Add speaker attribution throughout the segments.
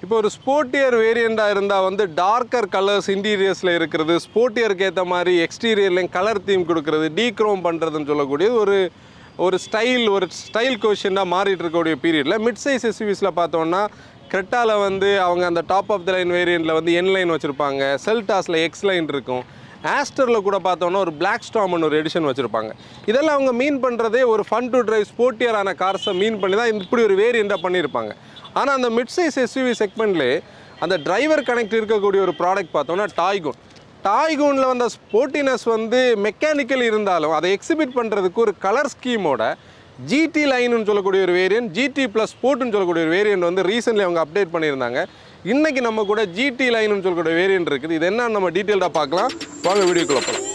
Speaker 1: இப்போ ஒரு ஸ்போர்ட்டியர் வேரியண்டாக இருந்தால் வந்து டார்க்கர் கலர்ஸ் இன்டீரியர்ஸில் இருக்கிறது, ஸ்போர்ட்டியருக்கு ஏற்ற மாதிரி எக்ஸ்டீரியர்லேயும் கலர் தீம் கொடுக்குறது, டீக்ரோம் பண்ணுறதுன்னு சொல்லக்கூடியது ஒரு ஸ்டைல் கொஷனாக மாறிட்டு இருக்கக்கூடிய பீரியடில் மிட் சைஸ் எஸ்யூவிஸில் பார்த்தோன்னா கிரெட்டாவில் வந்து அவங்க அந்த டாப் ஆஃப் த லைன் வேரியண்ட்டில் வந்து என் லைன் வச்சுருப்பாங்க, செல்டாஸில் எக்ஸ் லைன் இருக்கும், ஆஸ்டரில் கூட பார்த்தோன்னா ஒரு பிளாக் ஸ்டாம்னு ஒரு எடிஷன் வச்சுருப்பாங்க. இதெல்லாம் அவங்க மீன் பண்ணுறதே ஒரு ஃபன் டு டிரைவ் ஸ்போர்ட்டியரான கார்ஸை மீன் பண்ணி தான் இப்படி ஒரு வேரியண்ட்டாக பண்ணியிருப்பாங்க. ஆனால் அந்த மிட் சைஸ் எஸ்யூவி செக்மெண்ட்லேயே அந்த டிரைவர் கனெக்ட் இருக்கக்கூடிய ஒரு ப்ராடக்ட் பார்த்தோன்னா டாய்கூனில் வந்த ஸ்போர்ட்டினஸ் வந்து மெக்கானிக்கல் இருந்தாலும் அதை எக்ஸிபிட் பண்ணுறதுக்கு ஒரு கலர் ஸ்கீமோட ஜிடி லைன்னு சொல்லக்கூடிய ஒரு வேரியன்ட், ஜிடி ப்ளஸ் ஸ்போர்ட்னு சொல்லக்கூடிய ஒரு வேரியன்ட் வந்து ரீசெண்ட்லி அவங்க அப்டேட் பண்ணியிருந்தாங்க. இன்றைக்கி நம்ம கூட ஜிடி லைன்னு சொல்லக்கூடிய வேரியன்ட் இருக்குது. இது என்னன்னு நம்ம டீட்டெயில்டாக பார்க்கலாம். வாங்க வீடியோக்குள்ள போகலாம்.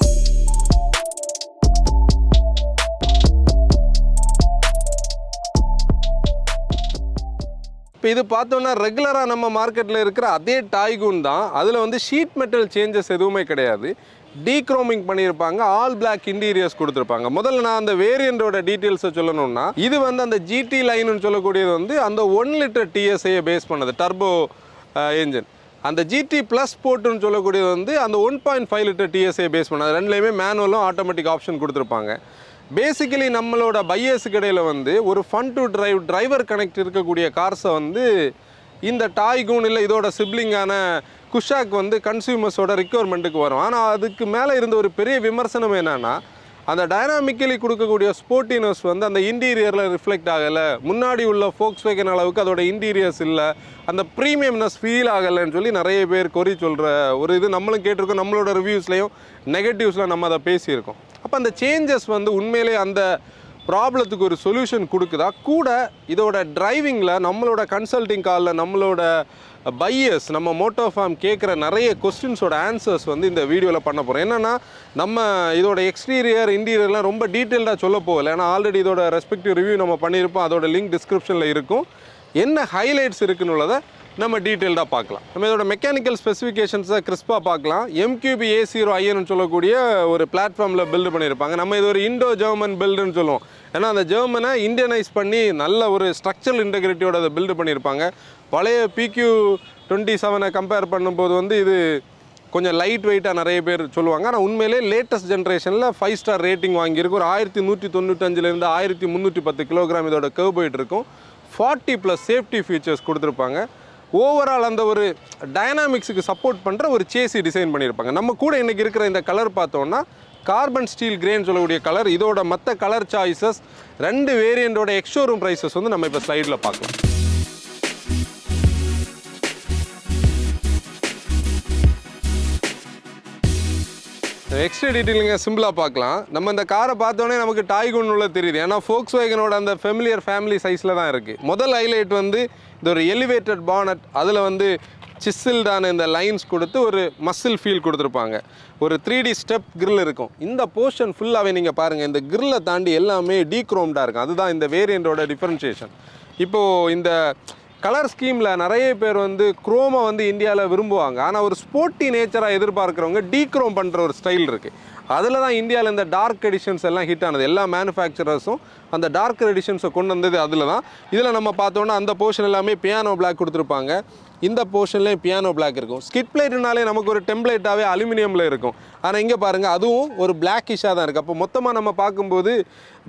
Speaker 1: இப்போ இது பார்த்தோன்னா ரெகுலராக நம்ம மார்க்கெட்டில் இருக்கிற அதே டாய்கூன் தான். அதில் வந்து ஷீட் மெட்டல் சேஞ்சஸ் எதுவுமே கிடையாது. டீக்ரோமிங் பண்ணியிருப்பாங்க, ஆல் பிளாக் இன்டீரியர்ஸ் கொடுத்துருப்பாங்க. முதல்ல நான் அந்த வேரியண்டோட டீட்டெயில்ஸை சொல்லணும்னா, இது வந்து அந்த ஜிடி லைன்னு சொல்லக்கூடியது வந்து அந்த 1 லிட்டர் டிஎஸ்ஐயை பேஸ் பண்ணது டர்போ என்ஜின். அந்த ஜிடி ப்ளஸ் ஸ்போர்ட்னு சொல்லக்கூடியது வந்து அந்த 1.5 லிட்டர் டிஎஸ்ஐ பேஸ் பண்ணது. ரெண்டுலேயுமே மேனுவலும் ஆட்டோமேட்டிக் ஆப்ஷன் கொடுத்துருப்பாங்க. பேசிக்கலி நம்மளோட பையர்ஸுக்கு இடையில் வந்து ஒரு ஃபன் டு டிரைவர் கனெக்ட் இருக்கக்கூடிய கார்ஸை வந்து இந்த டாய்கூன் இல்லை இதோட சிப்ளிங்கான குஷாக் வந்து கன்சியூமர்ஸோட ரிக்வயர்மெண்ட்டுக்கு வரும். ஆனால் அதுக்கு மேலே இருந்த ஒரு பெரிய விமர்சனம் என்னென்னா, அந்த டைனாமிக்கலி கொடுக்கக்கூடிய ஸ்போர்ட்டினஸ் வந்து அந்த இன்டீரியரில் ரிஃப்ளெக்ட் ஆகலை, முன்னாடி உள்ள ஃபோக்ஸ்வேகன் அளவுக்கு அதோட இன்டீரியர்ஸ் இல்லை, அந்த ப்ரீமியம்னஸ் ஃபீல் ஆகலைன்னு சொல்லி நிறைய பேர் கொறி சொல்கிற ஒரு இது நம்மளும் கேட்டிருக்கோம். நம்மளோட ரிவ்யூஸ்லையும் நெகட்டிவ்ஸில் நம்ம அதை பேசியிருக்கோம். அப்போ அந்த சேஞ்சஸ் வந்து உண்மையிலே அந்த ப்ராப்ளத்துக்கு ஒரு சொல்யூஷன் கொடுக்குதா? கூட இதோட டிரைவிங்கில் நம்மளோட கன்சல்டிங் காலில் நம்மளோட பையர்ஸ் நம்ம மோட்டோ ஃபார்ம் கேட்குற நிறைய கொஸ்டின்ஸோட ஆன்சர்ஸ் வந்து இந்த வீடியோவில் பண்ண போகிறோம். என்னென்னா நம்ம இதோட எக்ஸ்டீரியர் இன்டீரியர்லாம் ரொம்ப டீட்டெயில்டாக சொல்ல போகலை. ஏன்னா ஆல்ரெடி இதோட ரெஸ்பெக்டிவ் ரிவ்யூ நம்ம பண்ணியிருப்போம். அதோட லிங்க் டிஸ்கிரிப்ஷனில் இருக்கும். என்ன ஹைலைட்ஸ் இருக்குன்னு உள்ளதை நம்ம டீட்டெயில்டாக பார்க்கலாம். நம்ம இதோட மெக்கானிக்கல் ஸ்பெசிஃபிகேஷன்ஸை கிறிஸ்பாக பார்க்கலாம். MQB A0iன்னு சொல்லக்கூடிய ஒரு பிளாட்ஃபார்மில் பில்டு பண்ணியிருப்பாங்க. நம்ம இது ஒரு இண்டோ ஜெர்மன் பில்டுன்னு சொல்லுவோம். ஏன்னா அந்த ஜெர்மனை இண்டியனைஸ் பண்ணி நல்ல ஒரு ஸ்ட்ரக்சரல் இன்டெகிரிட்டியோட அதை பில்டு பண்ணியிருப்பாங்க. பழைய PQ27 கம்பேர் பண்ணும்போது வந்து இது கொஞ்சம் லைட் வெயிட்டாக நிறைய பேர் சொல்லுவாங்க. ஆனால் உண்மையிலே லேட்டஸ்ட் ஜென்ரேஷனில் 5 ஸ்டார் ரேட்டிங் வாங்கியிருக்கு. ஒரு 1195 1310 கிலோகிராம் இதோட கர்வ் போயிட்டு இருக்கும். 40+ சேஃப்டி ஃபீச்சர்ஸ் கொடுத்துருப்பாங்க. ஓவரால் அந்த ஒரு டைனாமிக்ஸுக்கு சப்போர்ட் பண்ணுற ஒரு சேசி டிசைன் பண்ணியிருப்பாங்க. நம்ம கூட இன்றைக்கி இருக்கிற இந்த கலர் பார்த்தோன்னா கார்பன் ஸ்டீல் கிரேன்னு சொல்லக்கூடிய கலர். இதோட மற்ற கலர் சாய்ஸஸ் 2 வேரியண்டோட எக்ஸ்ஷோரூம் ப்ரைஸஸ் வந்து நம்ம இப்போ ஸ்லைடில் பார்க்கலாம். எக்ஸ்ட்ரா டீட்டெயிலிங்க சிம்பிளாக பார்க்கலாம். நம்ம இந்த காரை பார்த்தோன்னே நமக்கு டாய்கூன் உள்ள தெரியுது. ஏன்னா ஃபோக்ஸ்வேகனோட அந்த ஃபெமிலியர் ஃபேமிலி சைஸில் தான் இருக்குது. முதல் ஹைலைட் வந்து இது ஒரு எலிவேட்டட் பானட். அதில் வந்து சிஸ்ஸில்டான இந்த லைன்ஸ் கொடுத்து ஒரு மசில் ஃபீல் கொடுத்துருப்பாங்க. ஒரு 3D ஸ்டெப் கிரில் இருக்கும். இந்த போர்ஷன் ஃபுல்லாகவே நீங்கள் பாருங்கள், இந்த கிரில்லை தாண்டி எல்லாமே டீக்ரோம்டாக இருக்கும். அதுதான் இந்த வேரியண்டோட டிஃப்ரென்ஷியேஷன். இப்போது இந்த கலர் ஸ்கீமில் நிறைய பேர் வந்து குரோமை வந்து இந்தியாவில் விரும்புவாங்க. ஆனால் ஒரு ஸ்போர்ட்டி நேச்சராக எதிர்பார்க்குறவங்க டீக்ரோம் பண்ணுற ஒரு ஸ்டைல் இருக்குது. அதில் தான் இந்தியாவில் இந்த டார்க் எடிஷன்ஸ் எல்லாம் ஹிட் ஆனது. எல்லா மேனுஃபேக்சரர்ஸும் அந்த டார்க் எடிஷன்ஸை கொண்டு வந்தது அதில் தான். இதில் நம்ம பார்த்தோன்னா அந்த போர்ஷன் எல்லாமே பியானோ பிளாக் கொடுத்துருப்பாங்க. இந்த போர்ஷன்லேயும் பியானோ பிளாக் இருக்கும். ஸ்கிட் பிளேட்னாலே நமக்கு ஒரு டெம்ப்ளேட்டாகவே அலுமினியமில் இருக்கும். ஆனால் இங்கே பாருங்கள், அதுவும் ஒரு பிளாக்கிஷாக தான் இருக்குது. அப்போ மொத்தமாக நம்ம பார்க்கும்போது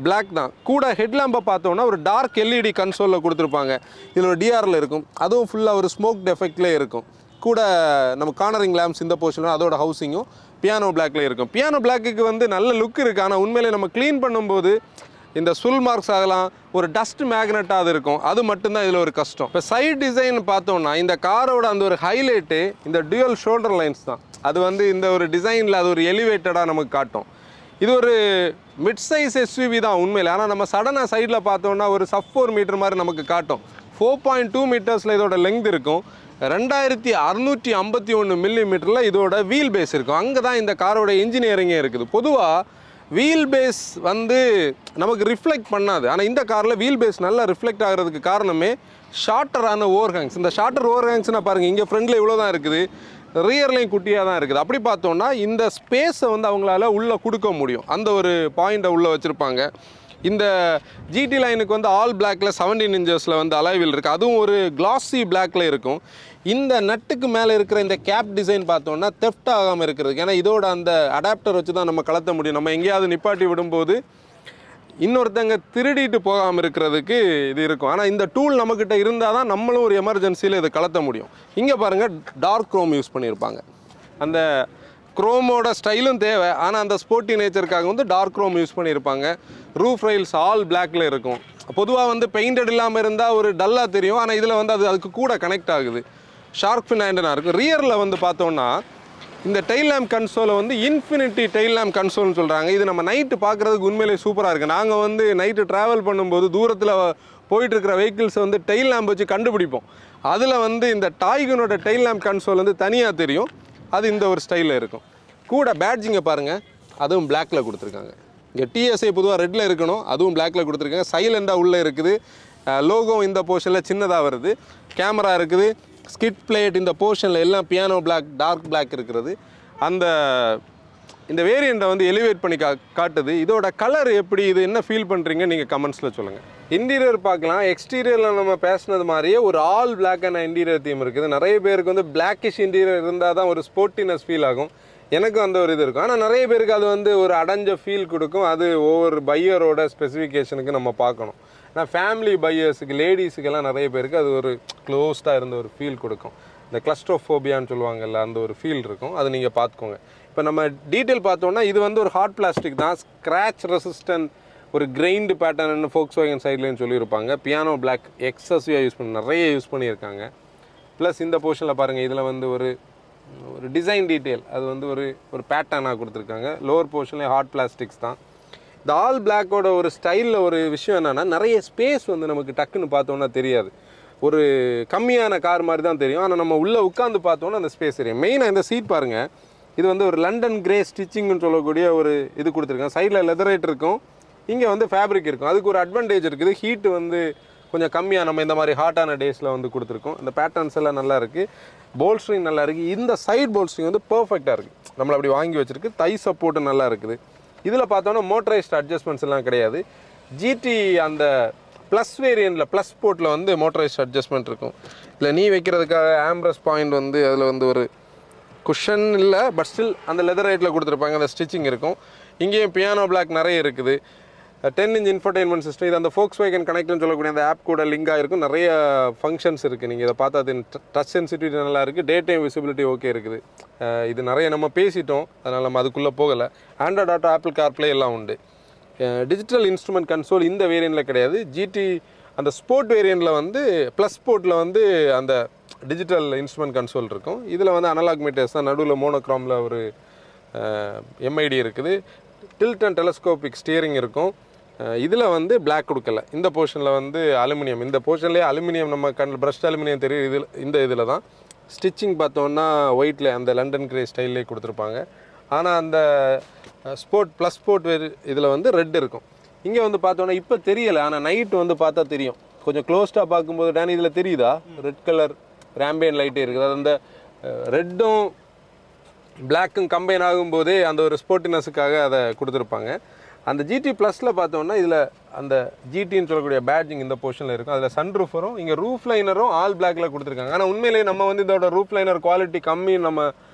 Speaker 1: பிளாக் தான். கூட ஹெட்லாம்பை பார்த்தோன்னா ஒரு டார்க் LED கன்சோலில் கொடுத்துருப்பாங்க. இதில் ஒரு டிஆரில் இருக்கும். அதுவும் ஃபுல்லாக ஒரு ஸ்மோக் எஃபெக்ட்லேயே இருக்கும். கூட நம்ம கார்னரிங் லேம்ப்ஸ் இந்த போர்ஷனில் அதோட ஹவுசிங்கும் பியானோ பிளாக்ல இருக்கும். பியானோ பிளாக்குக்கு வந்து நல்ல லுக் இருக்குது. ஆனால் உண்மையிலே நம்ம க்ளீன் பண்ணும்போது இந்த சுல் மார்க்ஸ் ஆகலாம், ஒரு டஸ்ட் மேக்னெட்டாக அது இருக்கும். அது மட்டும்தான் இதில் ஒரு கஷ்டம். இப்போ சைட் டிசைன் பார்த்தோம்னா இந்த காரோட அந்த ஒரு ஹைலைட்டு இந்த டியூயல் ஷோல்டர் லைன்ஸ் தான். அது வந்து இந்த ஒரு டிசைனில் அது ஒரு எலிவேட்டடாக நமக்கு காட்டும். இது ஒரு மிட் சைஸ் SUV தான் உண்மையில். ஆனால் நம்ம சடனாக சைடில் பார்த்தோம்னா ஒரு sub-4 மீட்டர் மாதிரி நமக்கு காட்டும். 4.2 மீட்டர்ஸில் இதோட லெங்த் இருக்கும். 2651 மில்லிமீட்டரில் இதோட வீல் பேஸ் இருக்கும். அங்கே தான் இந்த காரோட இன்ஜினியரிங்கே இருக்குது. பொதுவாக வீல் பேஸ் வந்து நமக்கு ரிஃப்ளெக்ட் பண்ணாது. ஆனால் இந்த காரில் வீல் பேஸ் நல்லா ரிஃப்ளெக்ட் ஆகிறதுக்கு காரணமே ஷார்ட்டரான ஓவர்ஹேங்ஸ். இந்த ஷார்ட்டர் ஓவர்ஹேங்ஸ்னால் பாருங்கள், இங்கே ஃப்ரண்டில் இவ்வளோ தான் இருக்குது, ரியர்லையும் குட்டியாக தான் இருக்குது. அப்படி பார்த்தோன்னா இந்த ஸ்பேஸை வந்து அவங்களால உள்ளே கொடுக்க முடியும். அந்த ஒரு பாயிண்ட்டை உள்ளே வச்சுருப்பாங்க. இந்த GT லைனுக்கு வந்து ஆல் பிளாக்ல 17 இன்ச்சஸில் வந்து அலாய்வில் இருக்குது. அதுவும் ஒரு கிளாஸி பிளாக்ல இருக்கும். இந்த நட்டுக்கு மேலே இருக்கிற இந்த கேப் டிசைன் பார்த்தோன்னா தெஃப்ட் ஆகாமல் இருக்கிறதுக்கு, ஏன்னா இதோட அந்த அடாப்டர் வச்சு தான் நம்ம கலத்த முடியும். நம்ம எங்கேயாவது நிப்பாட்டி விடும்போது இன்னொருத்தங்க திருடிட்டு போகாமல் இருக்கிறதுக்கு இது இருக்கும். ஆனால் இந்த டூல் நம்மக்கிட்ட இருந்தால் தான் நம்மளும் ஒரு எமர்ஜென்சியில் இதை கலத்த முடியும். இங்கே பாருங்கள், டார்க் க்ரோம் யூஸ் பண்ணியிருப்பாங்க. அந்த க்ரோமோட ஸ்டைலும் தேவை, ஆனால் அந்த ஸ்போர்ட்டி நேச்சருக்காக வந்து டார்க் க்ரோம் யூஸ் பண்ணியிருப்பாங்க. ரூஃப் ரைல்ஸ் ஆல் பிளாக்ல இருக்கும். பொதுவாக வந்து பெயிண்டட் இல்லாமல் இருந்தால் ஒரு டல்லாக தெரியும், ஆனால் இதில் வந்து அதுக்கு கூட கனெக்ட் ஆகுது. ஷார்க் ஃபின் ஆண்டனா இருக்கும். ரியரில் வந்து பார்த்தோன்னா இந்த டெயில் லேம்ப் கன்சோலை வந்து இன்ஃபினிட்டி டெயில் லேம்ப் கன்சோல்னு சொல்கிறாங்க. இது நம்ம நைட்டு பார்க்குறதுக்கு உண்மையிலே சூப்பராக இருக்குது. நாங்கள் வந்து நைட்டு ட்ராவல் பண்ணும்போது தூரத்தில் போயிட்டுருக்கிற வெஹிக்கிள்ஸை வந்து டெயில் லேம்ப் வச்சு கண்டுபிடிப்போம். அதில் வந்து இந்த டாய்கனோட டெயில் லேம்ப் கன்சோல் வந்து தனியாக தெரியும். அது இந்த ஒரு ஸ்டைலில் இருக்கும். கூட பேட்ஜிங்கை பாருங்கள், அதுவும் பிளாக்கில் கொடுத்துருக்காங்க. இங்கே TSI பொதுவாக ரெட்டில் இருக்கணும், அதுவும் பிளாக்கில் கொடுத்துருக்காங்க. சைலண்டாக உள்ளே இருக்குது. லோகோ இந்த போர்ஷனில் சின்னதாக வருது. கேமரா இருக்குது. ஸ்கிட் பிளேட் இந்த போர்ஷனில் எல்லாம் பியானோ பிளாக், டார்க் பிளாக் இருக்கிறது. இந்த வேரியண்ட்டை வந்து எலிவேட் பண்ணி காட்டுது. இதோட கலர் எப்படி, இது என்ன ஃபீல் பண்ணுறீங்க நீங்கள் கமெண்ட்ஸில் சொல்லுங்கள். இன்டீரியர் பார்க்கலாம். எக்ஸ்டீரியரில் நம்ம பேசினது மாதிரியே ஒரு ஆல் பிளாக்கான இன்டீரியர் தீம் இருக்குது. நிறைய பேருக்கு வந்து பிளாக்கிஷ் இன்டீரியர் இருந்தால் தான் ஒரு ஸ்போர்ட்டினஸ் ஃபீல் ஆகும். எனக்கும் அந்த ஒரு இது இருக்கும். ஆனால் நிறைய பேருக்கு அது வந்து ஒரு அடைஞ்ச ஃபீல் கொடுக்கும். அது ஒவ்வொரு பையரோட ஸ்பெசிஃபிகேஷனுக்கு நம்ம பார்க்கணும். ஆனால் ஃபேமிலி பையர்ஸுக்கு, லேடிஸுக்கெல்லாம் நிறைய பேருக்கு அது ஒரு க்ளோஸ்டாக இருந்த ஒரு ஃபீல் கொடுக்கும். இந்த கிளஸ்ட்ரோஃபோபியான்னு சொல்லுவாங்கல்ல, அந்த ஒரு ஃபீல் இருக்கும். அது நீங்கள் பார்த்துக்கோங்க. இப்போ நம்ம டீட்டெயில் பார்த்தோன்னா இது வந்து ஒரு ஹார்ட் பிளாஸ்டிக் தான். ஸ்க்ராட்ச் ரெசிஸ்டன்ட் ஒரு கிரைண்டு பேட்டர்ன்னு Volkswagen சைட்லேன்னு சொல்லியிருப்பாங்க. பியானோ பிளாக் எக்ஸசிவாக நிறைய யூஸ் பண்ணியிருக்காங்க. ப்ளஸ் இந்த போர்ஷனில் பாருங்கள், இதில் வந்து ஒரு டிசைன் டீட்டெயில் அது வந்து ஒரு பேட்டர்னாக கொடுத்துருக்காங்க. லோவர் போர்ஷன்லேயே ஹார்ட் பிளாஸ்டிக்ஸ் தான். இந்த ஆல் பிளாக்கோட ஒரு ஸ்டைலில் ஒரு விஷயம் என்னென்னா, நிறைய ஸ்பேஸ் வந்து நமக்கு டக்குன்னு பார்த்தோன்னா தெரியாது. ஒரு கம்மியான கார் மாதிரி தான் தெரியும். ஆனால் நம்ம உள்ளே உட்காந்து பார்த்தோன்னா அந்த ஸ்பேஸ் தெரியும். மெயினாக இந்த சீட் பாருங்கள், இது வந்து ஒரு லண்டன் கிரே ஸ்டிச்சிங்னு சொல்லக்கூடிய ஒரு இது கொடுத்துருக்காங்க. சைடில் லெதரைட் இருக்கும், இங்கே வந்து ஃபேப்ரிக் இருக்கும். அதுக்கு ஒரு அட்வான்டேஜ் இருக்குது. ஹீட்டு வந்து கொஞ்சம் கம்மியாக நம்ம இந்த மாதிரி ஹாட்டான டேஸில் வந்து கொடுத்துருக்கோம். இந்த பேட்டர்ன்ஸ் எல்லாம் நல்லா இருக்குது. போல்ஸ்ட்ரிங் நல்லா இருக்குது. இந்த சைட் போல்ஸ்ட்ரிங் வந்து பர்ஃபெக்டாக இருக்குது. நம்மளை அப்படி வாங்கி வச்சுருக்கு. தை சப்போர்ட்டு நல்லா இருக்குது. இதில் பார்த்தோன்னா மோட்டரைஸ்ட் அட்ஜஸ்ட்மெண்ட்ஸ் எல்லாம் கிடையாது. GT அந்த ப்ளஸ் வேரியண்ட்டில் ப்ளஸ் ஸ்போர்ட்டில் வந்து மோட்டரைஸ்ட் அட்ஜஸ்ட்மெண்ட் இருக்கும். இல்லை நீ வைக்கிறதுக்காக ஆம்ப்ரஸ் பாயிண்ட் வந்து அதில் வந்து ஒரு குஷன் இல்லை, பட் ஸ்டில் அந்த லெதர் ரைட்டில் கொடுத்துருப்பாங்க. அந்த ஸ்டிச்சிங் இருக்கும். இங்கேயும் பியானோ பிளாக் நிறைய இருக்குது. 10 இன்ச் இன்ஃபர்டெயின்மெண்ட் சிஸ்டம். இது அந்த Volkswagen கனெக்ட்னு சொல்லக்கூடிய அந்த ஆப் கூட லிங்க் ஆகிருக்கும். நிறைய ஃபங்க்ஷன்ஸ் இருக்குது. நீங்கள் இதை பார்த்தா அது டச் சென்சிட்டிவிட்டி நல்லா இருக்குது. டே டைம் விசிபிலிட்டி ஓகே இருக்குது. இது நிறைய நம்ம பேசிட்டோம், அதனால் நம்ம அதுக்குள்ளே போகலை. ஆண்ட்ராய்ட் ஆட்டோ, ஆப்பிள் கார்ப்ளே எல்லாம் உண்டு. டிஜிட்டல் இன்ஸ்ட்ருமெண்ட் கன்சோல் இந்த வேரியண்ட்டில் கிடையாது. GT அந்த ஸ்போர்ட் வேரியண்ட்டில் வந்து ப்ளஸ் ஸ்போர்ட்டில் வந்து அந்த டிஜிட்டல் இன்ஸ்ட்ருமெண்ட் கன்சோல் இருக்கும். இதில் வந்து அனலாக் மீட்டர்ஸ் தான். நடுவில் மோனோக்ரோமில் ஒரு MID இருக்குது. டில்ட் அண்ட் டெலஸ்கோபிக் ஸ்டியரிங் இருக்கும். இதில் வந்து பிளாக் கொடுக்கல. இந்த போர்ஷனில் வந்து அலுமினியம். இந்த போர்ஷன்லேயே அலுமினியம் நம்ம ப்ரஷ்ட் அலுமினியம் தெரியும். இதில் தான் ஸ்டிச்சிங் பார்த்தோன்னா ஒயிட்டில் அந்த லண்டன் கிரே ஸ்டைல்லே கொடுத்துருப்பாங்க. ஆனால் அந்த ஸ்போர்ட் ப்ளஸ் ஸ்போர்ட் இதில் வந்து ரெட் இருக்கும். இங்கே வந்து பார்த்தோன்னா இப்போ தெரியலை, ஆனால் நைட்டு வந்து பார்த்தா தெரியும். கொஞ்சம் க்ளோஸ்டாக பார்க்கும்போது டேன் இதில் தெரியுதா, ரெட் கலர் ஆம்பியன்ட் லைட்டே இருக்குது. அது அந்த ரெட்டும் பிளாக்கும் கம்பைன் ஆகும்போதே அந்த ஒரு ஸ்போர்ட்டினஸுக்காக அதை கொடுத்துருப்பாங்க. அந்த GT ப்ளஸில் பார்த்தோன்னா இதில் அந்த GTன்னு சொல்லக்கூடிய பேட்ஜிங் இந்த போர்ஷனில் இருக்கும். அதில் சன்ரூஃப் வரும். இங்கே ரூஃப் லைனரும் ஆல் பிளாக்கில் கொடுத்துருக்காங்க. ஆனால் உண்மையிலேயே நம்ம வந்து இதோட ரூஃப் லைனர் குவாலிட்டி கம்மின்னு நம்ம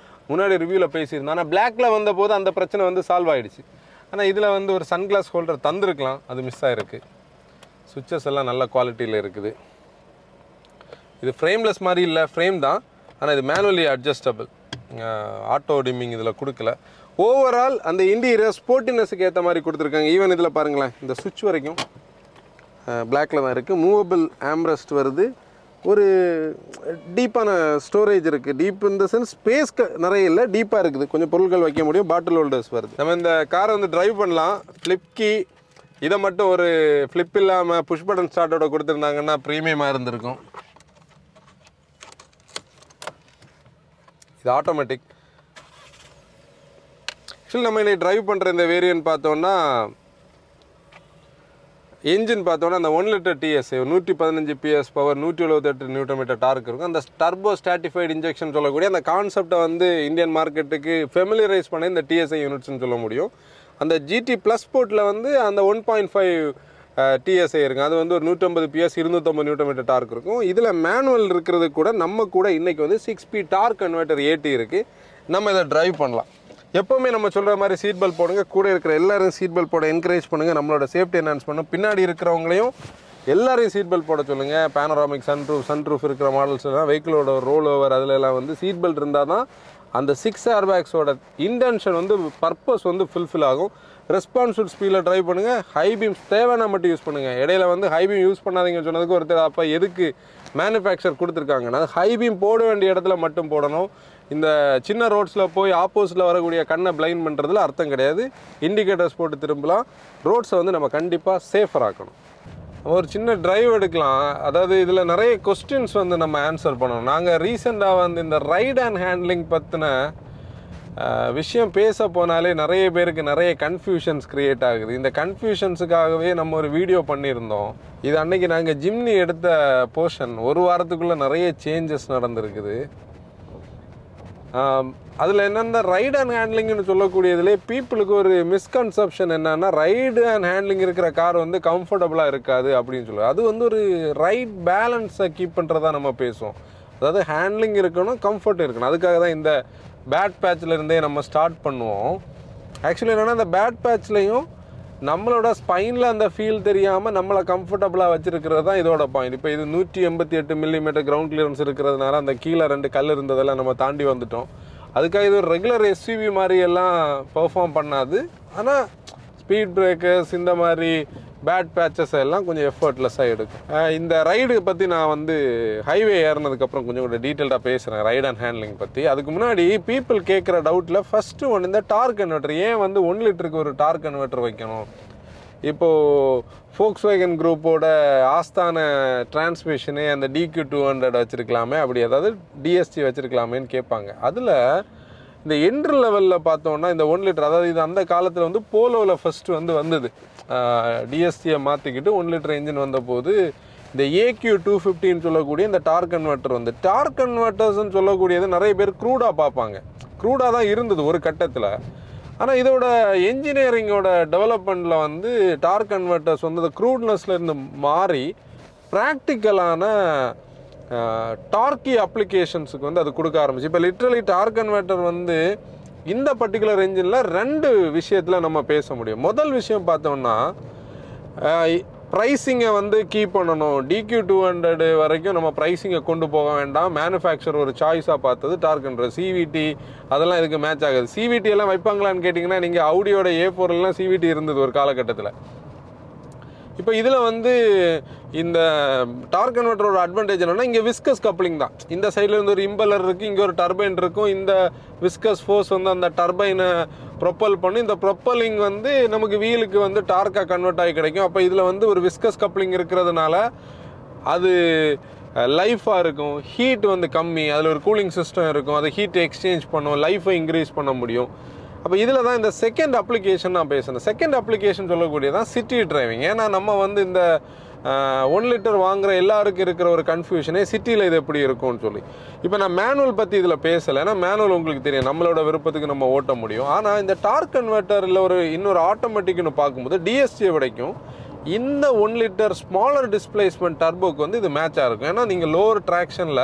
Speaker 1: முன்னாடி ரிவ்யூவில் பேசியிருந்தோம். ஆனால் பிளாக்கில் வந்த போது அந்த பிரச்சனை வந்து சால்வ் ஆகிடுச்சு. ஆனால் இதில் வந்து ஒரு சன்கிளாஸ் ஹோல்டர் தந்துருக்கலாம், அது மிஸ் ஆகிருக்கு. சுவிட்சஸ் எல்லாம் நல்ல குவாலிட்டியில் இருக்குது. இது ஃப்ரேம்லெஸ் மாதிரி இல்லை, ஃப்ரேம் தான். ஆனால் இது மேனுவலி அட்ஜஸ்டபிள். ஆட்டோ டிம்மிங் இதில் கொடுக்கல. ஓவரால் அந்த இன்டீரியர் ஸ்போர்ட்டினஸுக்கு ஏற்ற மாதிரி கொடுத்துருக்காங்க. ஈவன் இதில் பாருங்களேன், இந்த சுவிட்ச் வரைக்கும் பிளாக்கில் தான் இருக்குது. மூவபிள் ஆம்ரெஸ்ட் வருது. ஒரு டீப்பான ஸ்டோரேஜ் இருக்குது. டீப் இந்த சென்ஸ் ஸ்பேஸ் நிறைய இல்லை, டீப்பாக இருக்குது. கொஞ்சம் பொருட்கள் வைக்க முடியும். பாட்டில் ஹோல்டர்ஸ் வருது. நம்ம இந்த காரை வந்து டிரைவ் பண்ணலாம். ஃப்ளிப் கீ இதை மட்டும் ஒரு ஃப்ளிப் இல்லாமல் புஷ் பட்டன் ஸ்டார்ட்டோட கொடுத்துருந்தாங்கன்னா ப்ரீமியமாக இருந்திருக்கும். இது ஆட்டோமேட்டிக். ஆக்சுவலி நம்ம இன்னைக்கு டிரைவ் பண்ணுற இந்த வேரியன்ட் பார்த்தோன்னா என்ஜின் பார்த்தோன்னா அந்த 1 litre TSI 115 PS power 178 Nm torque இருக்கும். அந்த டர்போ ஸ்டாட்டிஃபைடு இன்ஜெக்ஷன் சொல்லக்கூடிய அந்த கான்செப்டை வந்து இந்தியன் மார்க்கெட்டுக்கு ஃபெமிலியரைஸ் பண்ண இந்த TSI யூனிட்ஸ்னு சொல்ல முடியும். அந்த GT ப்ளஸ் ஸ்போர்ட்டில் வந்து அந்த 1.5 TSI இருக்குது. அது வந்து ஒரு 150 PS 250 Nm டார்க் இருக்கும். இதில் மேனுவல் இருக்கிறது கூட நம்ம கூட இன்றைக்கி வந்து 6 ஸ்பீட் டார்க் கன்வெர்ட்டர் AT இருக்குது. நம்ம இதை ட்ரைவ் பண்ணலாம். எப்போவுமே நம்ம சொல்கிற மாதிரி சீட் பெல்ட் போடுங்க. கூட இருக்கிற எல்லாரும் சீட் பெல்ட் போட என்கரேஜ் பண்ணுங்கள். நம்மளோட சேஃப்டி என்ஹான்ஸ் பண்ணும். பின்னாடி இருக்கிறவங்களையும் எல்லாரையும் சீட் பெல்ட் போட சொல்லுங்கள். பேனராமிக் சன்ரூஃப் இருக்கிற மாடல்ஸ் எல்லாம் வெஹிக்கிளோட ரோல் ஓவர் அதிலெல்லாம் வந்து சீட் பெல்ட் இருந்தால் தான் அந்த 6 ஏர்பேக்ஸோட இன்டென்ஷன் வந்து பர்பஸ் வந்து ஃபுல்ஃபில் ஆகும். ரெஸ்பான்சிவ் ஸ்பீடில் ட்ரைவ் பண்ணுங்கள். ஹை பீம்ஸ் தேவைன்னா மட்டும் யூஸ் பண்ணுங்கள். இடையில வந்து ஹை பீம் யூஸ் பண்ணாதீங்கன்னு சொன்னதுக்கு ஒருத்தர் அப்போ எதுக்கு மேனுஃபேக்சர் கொடுத்துருக்காங்கன்னா ஹை பீம் போட வேண்டிய இடத்துல மட்டும் போடணும். இந்த சின்ன ரோட்ஸில் போய் ஆப்போசிட்டில் வரக்கூடிய கண்ணை பிளைண்ட் பண்ணுறதுல அர்த்தம் கிடையாது. இண்டிகேட்டர்ஸ் போட்டு திரும்பலாம். ரோட்ஸை வந்து நம்ம கண்டிப்பாக சேஃபர் ஆக்கணும். ஒரு சின்ன டிரைவ் எடுக்கலாம். அதாவது இதில் நிறைய கொஸ்டின்ஸ் வந்து நம்ம ஆன்சர் பண்ணணும். நாங்கள் ரீசெண்டாக வந்து இந்த ரைட் அண்ட் ஹேண்ட்லிங் பற்றின விஷயம் பேச போனாலே நிறைய பேருக்கு நிறைய கன்ஃபியூஷன்ஸ் க்ரியேட் ஆகுது. இந்த கன்ஃபியூஷன்ஸுக்காகவே நம்ம ஒரு வீடியோ பண்ணியிருந்தோம். இது அன்றைக்கி நாங்கள் ஜிம்னி எடுத்த போர்ஷன். ஒரு வாரத்துக்குள்ளே நிறைய சேஞ்சஸ் நடந்திருக்குது. அதில் என்னென்ன ரைட் அண்ட் ஹேண்ட்லிங்னு சொல்லக்கூடியதுலே பீப்புளுக்கு ஒரு மிஸ்கன்செப்ஷன் என்னென்னா ரைடு அண்ட் ஹேண்ட்லிங் இருக்கிற கார் வந்து கம்ஃபர்டபுளாக இருக்காது அப்படின்னு சொல்லுவாங்க. அது வந்து ஒரு ரைட் பேலன்ஸை கீப் பண்ணுறதா நம்ம பேசுவோம். அதாவது ஹேண்ட்லிங் இருக்கணும், கம்ஃபர்ட் இருக்கணும். அதுக்காக தான் இந்த பேட் பேட்சில் இருந்தே நம்ம ஸ்டார்ட் பண்ணுவோம். ஆக்சுவலி என்னென்னா இந்த பேட் பேட்ச்லேயும் நம்மளோட ஸ்பைனில் அந்த ஃபீல் தெரியாமல் நம்மளை கம்ஃபர்டபுளாக வச்சுருக்கிறது தான் இதோட பாயிண்ட். இப்போ இது 188 mm கிரவுண்ட் கிளியரன்ஸ் இருக்கிறதுனால அந்த கீழே 2 கல் இருந்ததெல்லாம் நம்ம தாண்டி வந்துட்டோம். அதுக்காக இது ஒரு ரெகுலர் SUV மாதிரி எல்லாம் பெர்ஃபார்ம் பண்ணாது. ஆனால் ஸ்பீட் பிரேக்கர்ஸ் இந்த மாதிரி பேட் பேட்சஸ் எல்லாம் கொஞ்சம் எஃபர்ட்லெஸ்ஸாக எடுக்கும். இந்த ரைடு பற்றி நான் வந்து ஹைவே ஏறினதுக்கப்புறம் கொஞ்சம் கூட டீட்டெயில்டாக பேசுகிறேன் ரைட் அண்ட் ஹேண்ட்லிங் பற்றி. அதுக்கு முன்னாடி பீப்புள் கேட்குற டவுட்டில் ஃபஸ்ட்டு ஒன்று இந்த டார்க் கன்வெர்ட்டர். ஏன் வந்து 1 லிட்டருக்கு ஒரு டார்க் கன்வெர்ட்டர் வைக்கணும்? இப்போது Volkswagen குரூப்போட ஆஸ்தான டிரான்ஸ்மிஷனே அந்த DQ200 வச்சுருக்கலாமே, அப்படி ஏதாவது DSG வச்சுருக்கலாமேன்னு கேட்பாங்க. அதில் இந்த என்ட்ரு லெவலில் பார்த்தோன்னா இந்த 1 லிட்டர், அதாவது இது அந்த காலத்தில் வந்து போலோவில் ஃபஸ்ட்டு வந்தது. DSGயை மாற்றிக்கிட்டு 1 லிட்டர் என்ஜின் வந்தபோது இந்த AQ250ன்னு சொல்லக்கூடிய இந்த டார்க் கன்வெர்ட்டர் வந்து டார்க் கன்வெர்ட்டர்ஸ்ன்னு சொல்லக்கூடியது நிறைய பேர் க்ரூடாக பார்ப்பாங்க. க்ரூடாக தான் இருந்தது ஒரு கட்டத்தில். ஆனால் இதோட என்ஜினியரிங்கோட டெவலப்மெண்ட்டில் வந்து டார்க் கன்வெர்ட்டர்ஸ் வந்து அந்த க்ரூட்னஸ்லேருந்து மாறி ப்ராக்டிக்கலான டார்க்கி அப்ளிகேஷன்ஸுக்கு வந்து அது கொடுக்க ஆரம்பிச்சு. இப்போ லிட்ரலி டார்க் கன்வெர்ட்டர் வந்து இந்த பர்டிகுலர் என்ஜினில் 2 விஷயத்தில் நம்ம பேச முடியும். முதல் விஷயம் பார்த்தோம்னா ப்ரைஸிங்கை வந்து கீப் பண்ணணும். DQ200 வரைக்கும் நம்ம ப்ரைஸிங்கை கொண்டு போக வேண்டாம். மேனுஃபேக்சர் ஒரு சாய்ஸாக பார்த்தது டார்க் கன்வெர்ட்டர். CVT அதெல்லாம் இதுக்கு மேட்ச் ஆகுது. CVT எல்லாம் வைப்பாங்களான்னு கேட்டிங்கன்னா நீங்கள் ஆடியோட A4 CVT இருந்தது ஒரு காலகட்டத்தில். இப்போ இதில் வந்து இந்த டார்க் கன்வெர்ட்டரோட அட்வான்டேஜ் என்னென்னா இங்கே விஸ்கஸ் கப்ளிங் தான். இந்த சைடில் இருந்து ஒரு இம்பலர் இருக்குது, இங்கே ஒரு டர்பைன் இருக்கும். இந்த விஸ்கஸ் ஃபோர்ஸ் வந்து அந்த டர்பைனை ப்ரொப்பல் பண்ணி இந்த ப்ரொப்பலிங் வந்து நமக்கு வீலுக்கு வந்து டார்க்காக கன்வெர்ட் ஆகி கிடைக்கும். அப்போ இதில் வந்து ஒரு விஸ்கஸ் கப்ளிங் இருக்கிறதுனால அது லைஃபாக இருக்கும். ஹீட் வந்து கம்மி, அதில் ஒரு கூலிங் சிஸ்டம் இருக்கும். அது ஹீட் எக்ஸ்சேஞ்ச் பண்ணும், லைஃபை இன்க்ரீஸ் பண்ண முடியும். அப்போ இதில் தான் இந்த செகண்ட் அப்ளிகேஷன் நான் பேசுகிறேன். செகண்ட் அப்ளிகேஷன் சொல்லக்கூடியதான் சிட்டி டிரைவிங். ஏன்னா நம்ம வந்து இந்த 1 லிட்டர் வாங்குகிற எல்லாருக்கும் இருக்கிற ஒரு கன்ஃபியூஷனே சிட்டியில் இது எப்படி இருக்கும்னு சொல்லி. இப்போ நான் மேனுவல் பற்றி இதில் பேசலை. ஏன்னா மேனுவல் உங்களுக்கு தெரியும், நம்மளோட விருப்பத்துக்கு நம்ம ஓட்ட முடியும். ஆனால் இந்த டார்க் கன்வெர்ட்டரில் இன்னொரு ஆட்டோமேட்டிக்னு பார்க்கும்போது DSG விடைக்கும் இந்த 1 லிட்டர் ஸ்மாலர் டிஸ்பிளேஸ்மெண்ட் டர்போக்கு வந்து இது மேட்சாக இருக்கும். ஏன்னா நீங்கள் லோவர் ட்ராக்ஷனில்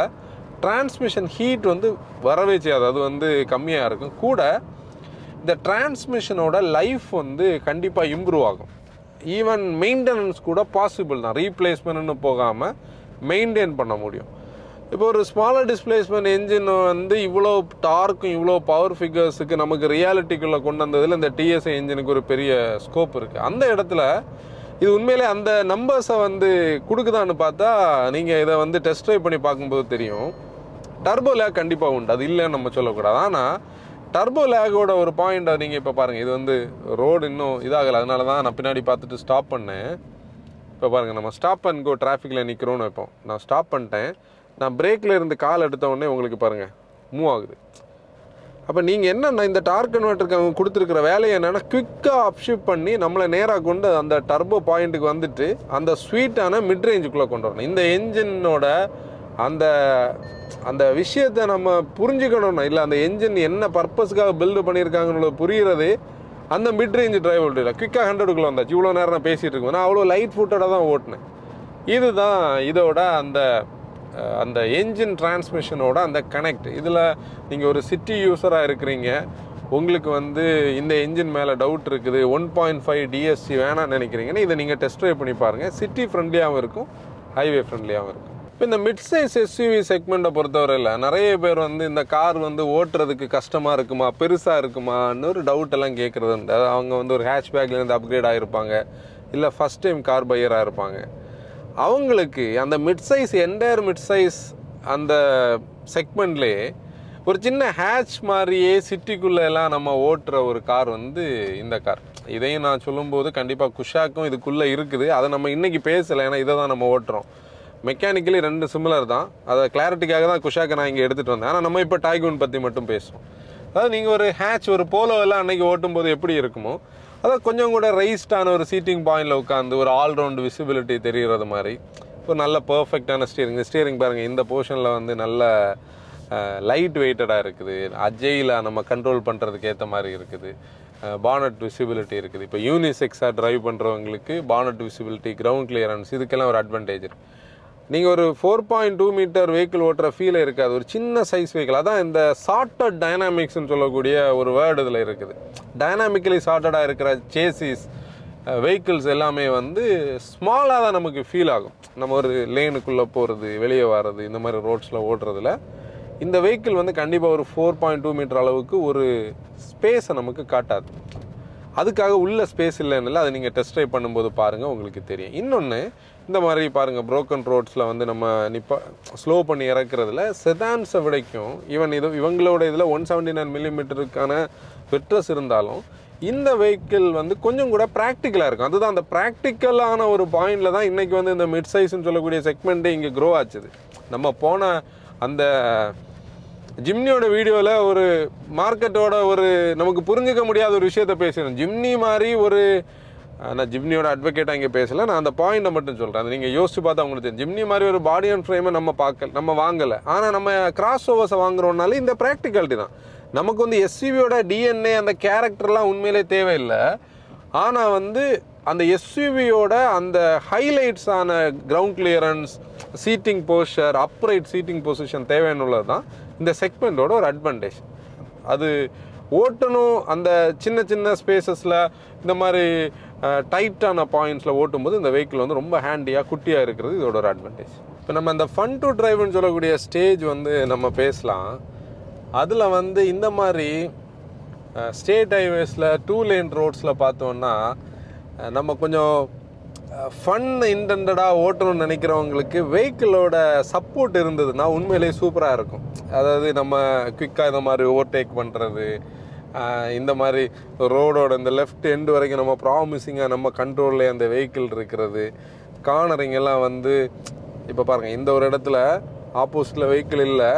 Speaker 1: டிரான்ஸ்மிஷன் ஹீட் வந்து வரவே செய்யாது, அது வந்து கம்மியாக இருக்கும். கூட இந்த டிரான்ஸ்மிஷனோட லைஃப் வந்து கண்டிப்பாக இம்ப்ரூவ் ஆகும். ஈவன் மெயின்டெனன்ஸ் கூட பாசிபிள் தான். ரீப்ளேஸ்மெண்ட்னு போகாமல் மெயின்டைன் பண்ண முடியும். இப்போ ஒரு ஸ்மாலர் டிஸ்பிளேஸ்மெண்ட் என்ஜின் வந்து இவ்வளோ டார்க்கும் இவ்வளோ பவர் ஃபிகர்ஸுக்கு நமக்கு ரியாலிட்டிக்குள்ளே கொண்டு வந்ததில் இந்த TSI என்ஜினுக்கு ஒரு பெரிய ஸ்கோப் இருக்குது. அந்த இடத்துல இது உண்மையிலே அந்த நம்பர்ஸை வந்து கொடுக்குதான்னு பார்த்தா நீங்கள் இதை வந்து டெஸ்ட் ட்ரைவ் பண்ணி பார்க்கும்போது தெரியும். டர்போ லேக் கண்டிப்பாக உண்டு, அது இல்லைன்னு நம்ம சொல்லக்கூடாது. ஆனால் டர்போ லேகோட ஒரு பாயிண்ட்டை நீங்கள் இப்போ பாருங்கள். இது வந்து ரோடு இன்னும் இதாகலை, அதனால தான் நான் பின்னாடி பார்த்துட்டு ஸ்டாப் பண்ணேன். இப்போ பாருங்கள், நம்ம ஸ்டாப் அண்ட் கோ டிராஃபிக்கில் நிற்கிறோன்னு வைப்போம். நான் ஸ்டாப் பண்ணிட்டேன். நான் பிரேக்கில் இருந்து கால் எடுத்த உடனே உங்களுக்கு பாருங்கள் மூவ் ஆகுது. அப்போ நீங்கள் என்னென்னா இந்த டார்க் கன்வெர்ட்டருக்கு அவங்க கொடுத்துருக்கிற வேலையை என்னென்னா குவிக்காக அப்ஷிஃப்ட் பண்ணி நம்மளை நேராக கொண்டு அந்த டர்போ பாயிண்ட்டுக்கு வந்துட்டு அந்த ஸ்வீட்டான மிட் ரேஞ்சுக்குள்ளே கொண்டு வரணும். இந்த என்ஜினோட அந்த அந்த விஷயத்தை நம்ம புரிஞ்சுக்கணும்னா, இல்லை அந்த என்ஜின் என்ன பர்பஸ்க்காக பில்டு பண்ணியிருக்காங்கன்னு புரிகிறது அந்த மிட் ரேஞ்ச் டிரைவபிலிட்டியில் குயிக்காக 100க்குள்ளே வந்தாச்சு. இவ்வளோ நேரம் நான் பேசிகிட்டு இருக்கேன், நான் அவ்வளோ லைட் ஃபுட்டோட தான் ஓட்டினேன். இதுதான் இதோட அந்த என்ஜின் டிரான்ஸ்மிஷனோட அந்த கனெக்ட். இதில் நீங்கள் ஒரு சிட்டி யூஸராக இருக்கிறீங்க, உங்களுக்கு வந்து இந்த என்ஜின் மேலே டவுட் இருக்குது, 1.5 டிஎஸ்சி வேணாம்னு நினைக்கிறீங்கன்னா இதை நீங்கள் டெஸ்ட் ட்ரைவ் பண்ணி பாருங்கள். சிட்டி ஃப்ரெண்ட்லியாகவும் இருக்கும், ஹைவே ஃப்ரெண்ட்லியாகவும் இருக்கும். இப்போ இந்த மிட் சைஸ் எஸ்யூவி செக்மெண்ட்டை பொறுத்தவரையில் நிறைய பேர் வந்து இந்த கார் வந்து ஓட்டுறதுக்கு கஷ்டமாக இருக்குமா, பெருசாக இருக்குமான்னு ஒரு டவுட் எல்லாம் கேட்குறது உண்டு. அதாவது அவங்க வந்து ஒரு ஹேட்ச்பேக்லேருந்து அப்கிரேட் ஆகிருப்பாங்க, இல்லை ஃபஸ்ட் டைம் கார் பையராக இருப்பாங்க. அவங்களுக்கு அந்த mid size entire mid size அந்த செக்மெண்ட்லேயே ஒரு சின்ன ஹேட்ச் மாதிரியே சிட்டிக்குள்ளே எல்லாம் நம்ம ஓட்டுற ஒரு கார் வந்து இந்த கார். இதையும் நான் சொல்லும்போது கண்டிப்பாக குஷாக்கும் இதுக்குள்ளே இருக்குது, அதை நம்ம இன்றைக்கி பேசலை, ஏன்னா இதை தான் நம்ம ஓட்டுறோம். மெக்கானிக்கலி ரெண்டு சிமிலர் தான், அதை கிளாரிட்டிக்காக தான் குஷாக்கை நான் இங்கே எடுத்துகிட்டு வந்தேன். ஆனால் நம்ம இப்போ டைகூன் பற்றி மட்டும் பேசுவோம். அதாவது நீங்கள் ஒரு ஹேட்ச் ஒரு போலோ எல்லாம் அன்றைக்கி ஓட்டும்போது எப்படி இருக்குமோ, அதாவது கொஞ்சம் கூட ரைஸ்டான ஒரு சீட்டிங் பாயிண்டில் உட்காந்து ஒரு ஆல்ரவுண்ட் விசிபிலிட்டி தெரிகிறது மாதிரி ஒரு நல்ல பர்ஃபெக்டான ஸ்டியரிங் பாருங்கள். இந்த போர்ஷனில் வந்து நல்ல லைட் வெயிட்டடாக இருக்குது, அஜெயிலாக நம்ம கண்ட்ரோல் பண்ணுறதுக்கு ஏற்ற மாதிரி இருக்குது, பானட் விசிபிலிட்டி இருக்குது. இப்போ யூனிசெக்ஸாக ட்ரைவ் பண்ணுறவங்களுக்கு பானட் விசிபிலிட்டி, கிரவுண்ட் கிளியரன்ஸ், இதுக்கெல்லாம் ஒரு அட்வான்டேஜ் இருக்குது. நீங்கள் ஒரு 4.2 மீட்டர் வெஹிக்கிள் ஓட்டுற ஃபீலே இருக்காது, ஒரு சின்ன சைஸ் வெஹிக்கிள். அதான் இந்த சார்ட்டட் டைனாமிக்ஸ்ன்னு சொல்லக்கூடிய ஒரு வேர்டு இதில் இருக்குது. டைனாமிக்கலி சார்ட்டடாக இருக்கிற சேசிஸ் வெஹிக்கிள்ஸ் எல்லாமே வந்து ஸ்மாலாக தான் நமக்கு ஃபீல் ஆகும். நம்ம ஒரு லேனுக்குள்ளே போகிறது, வெளியே வர்றது, இந்த மாதிரி ரோட்ஸில் ஓட்டுறதுல இந்த வெஹிக்கிள் வந்து கண்டிப்பாக ஒரு 4.2 மீட்டர் அளவுக்கு ஒரு ஸ்பேஸை நமக்கு காட்டாது. அதுக்காக உள்ள ஸ்பேஸ் இல்லைன்னு அதை நீங்கள் டெஸ்ட் ட்ரைவ் பண்ணும்போது பாருங்கள், உங்களுக்கு தெரியும். இன்னொன்று, இந்த மாதிரி பாருங்கள், ப்ரோக்கன் ரோட்ஸில் வந்து நம்ம ஸ்லோ பண்ணி இறக்குறதுல செதான்ஸை விடைக்கும் இவங்களோட இதில் 179 மில்லிமீட்டருக்கான வெட்ரஸ் இருந்தாலும் இந்த வெஹிக்கிள் வந்து கொஞ்சம் கூட ப்ராக்டிக்கலாக இருக்கும். அதுதான் அந்த ப்ராக்டிக்கலான ஒரு பாயிண்டில் தான் இன்றைக்கி வந்து இந்த மிட் சைஸ்ன்னு சொல்லக்கூடிய செக்மெண்ட்டே இங்கே க்ரோ ஆச்சுது. நம்ம போன அந்த ஜிம்னியோட வீடியோவில் ஒரு மார்க்கெட்டோட ஒரு நமக்கு புரிஞ்சிக்க முடியாத ஒரு விஷயத்தை பேசுகிறேன். ஜிம்னி மாதிரி ஒரு, நான் ஜிம்னியோட அட்வொகேட்டாக இங்கே பேசலை, நான் அந்த பாயிண்ட்டை மட்டும் சொல்கிறேன். அதை நீங்கள் யோசிச்சு பார்த்தா உங்களுக்கு தெரியும். ஜிம்னி மாதிரி ஒரு பாடி அண்ட் ஃப்ரேமை நம்ம வாங்கலை, ஆனால் நம்ம கிராஸ் ஓவர்ஸை வாங்குறோம்னாலே இந்த ப்ராக்டிகாலிட்டி தான். நமக்கு வந்து எஸ்யூவியோட டிஎன்ஏ அந்த கேரக்டர்லாம் உண்மையிலே தேவையில்லை, ஆனால் வந்து அந்த எஸ்யூவியோட அந்த ஹைலைட்ஸான ground clearance, seating posture, upright seating position தேவையானுள்ளது தான் இந்த செக்மெண்ட்டோட ஒரு அட்வான்டேஜ். அது ஓட்டணும் அந்த சின்ன சின்ன ஸ்பேசஸில், இந்த மாதிரி டைட்டான பாயிண்ட்ஸில் ஓட்டும்போது இந்த வெஹிக்கிள் வந்து ரொம்ப ஹேண்டியாக குட்டியாக இருக்கிறது இதோட ஒரு அட்வான்டேஜ். இப்போ நம்ம இந்த ஃபன் டு டிரைவ்னு சொல்லக்கூடிய ஸ்டேஜ் வந்து நம்ம பேசலாம். அதில் வந்து இந்த மாதிரி ஸ்டேட் ஹைவேஸில் 2 லேன் ரோட்ஸில் பார்த்தோன்னா நம்ம கொஞ்சம் ஃபன் இன்டெண்டடாக ஓட்டணும்னு நினைக்கிறவங்களுக்கு வெஹிக்கிளோட சப்போர்ட் இருந்ததுன்னா உண்மையிலேயே சூப்பராக இருக்கும். அதாவது நம்ம குயிக்காக இந்த மாதிரி ஓவர்டேக் பண்ணுறது, இந்த மாதிரி ரோடோட இந்த லெஃப்ட் எண்டு வரைக்கும் நம்ம ப்ராமிசிங்காக நம்ம கண்ட்ரோல்லே அந்த வெஹிக்கிள் இருக்கிறது, கார்னரிங் எல்லாம் வந்து இப்போ பாருங்கள், இந்த ஒரு இடத்துல ஆப்போசிட்டில் வெஹிக்கிள் இல்லை,